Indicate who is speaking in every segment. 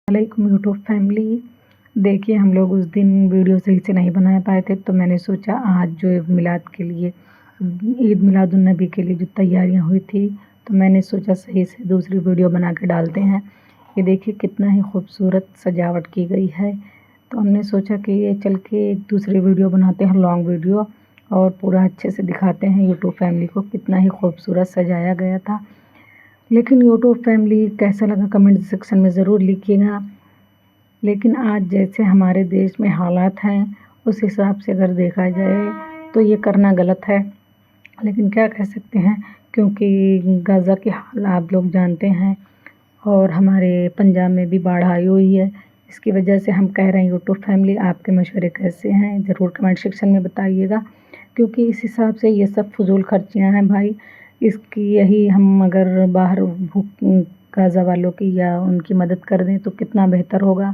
Speaker 1: वालेकुम YouTube family. देखिए हम लोग उस दिन वीडियो सही से नहीं बना पाए थे, तो मैंने सोचा आज जो मिलाद के लिए ईद मिलादुन्नबी के लिए जो तैयारियां हुई थी, तो मैंने सोचा सही से दूसरी वीडियो बना के डालते हैं। ये देखिए कितना ही खूबसूरत सजावट की गई है। तो हमने सोचा कि ये चल के एक दूसरी वीडियो बनाते हैं, लॉन्ग वीडियो, और पूरा अच्छे से दिखाते हैं यूट्यूब फैमिली को कितना ही खूबसूरत सजाया गया था। लेकिन यूट्यूब फैमिली कैसा लगा कमेंट सेक्शन में ज़रूर लिखिएगा। लेकिन आज जैसे हमारे देश में हालात हैं, उस हिसाब से अगर देखा जाए तो ये करना गलत है, लेकिन क्या कह सकते हैं, क्योंकि गाज़ा के हाल आप लोग जानते हैं और हमारे पंजाब में भी बाढ़ आई हुई है। इसकी वजह से हम कह रहे हैं यूट्यूब फैमिली आपके मशवरे कैसे हैं, ज़रूर कमेंट सेक्शन में बताइएगा, क्योंकि इस हिसाब से ये सब फ़ुज़ूल खर्चियाँ हैं भाई। इसकी यही हम अगर बाहर गाज़ा वालों की या उनकी मदद कर दें तो कितना बेहतर होगा।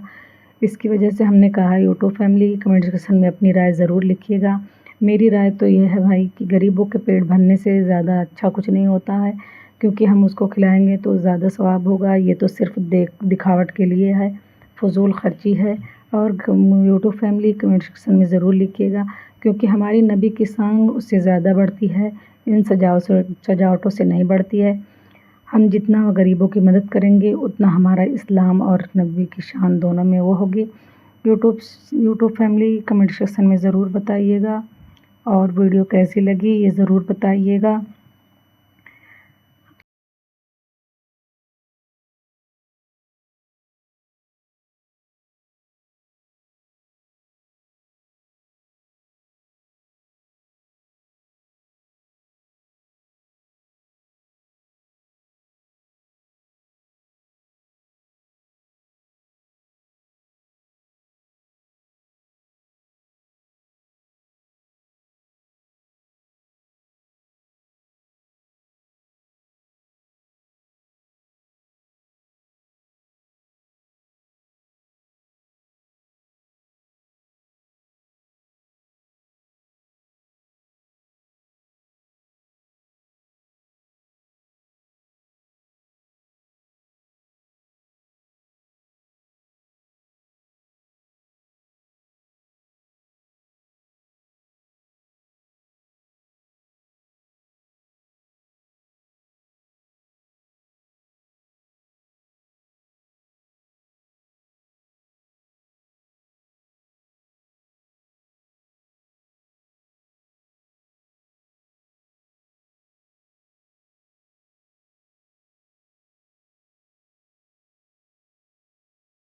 Speaker 1: इसकी वजह से हमने कहा यूट्यूब फैमिली कमेंट सेक्शन में अपनी राय ज़रूर लिखिएगा। मेरी राय तो ये है भाई कि गरीबों के पेट भरने से ज़्यादा अच्छा कुछ नहीं होता है, क्योंकि हम उसको खिलाएंगे तो ज़्यादा सवाब होगा। ये तो सिर्फ दिखावट के लिए है, फ़ुज़ूल खर्ची है। और यूट्यूब फैमिली कमेंट सेक्शन में ज़रूर लिखिएगा, क्योंकि हमारी नबी की शान उससे ज़्यादा बढ़ती है, इन सजावटों से नहीं बढ़ती है। हम जितना गरीबों की मदद करेंगे उतना हमारा इस्लाम और नबी की शान दोनों में वो होगी। यूट्यूब फैमिली कमेंट सेक्शन में ज़रूर बताइएगा, और वीडियो कैसी लगी ये ज़रूर बताइएगा।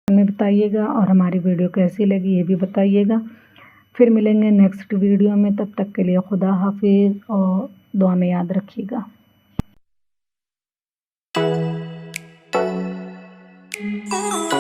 Speaker 1: में बताइएगा, और हमारी वीडियो कैसी लगी ये भी बताइएगा। फिर मिलेंगे नेक्स्ट वीडियो में, तब तक के लिए खुदा हाफिज़, और दुआ में याद रखिएगा।
Speaker 2: Oh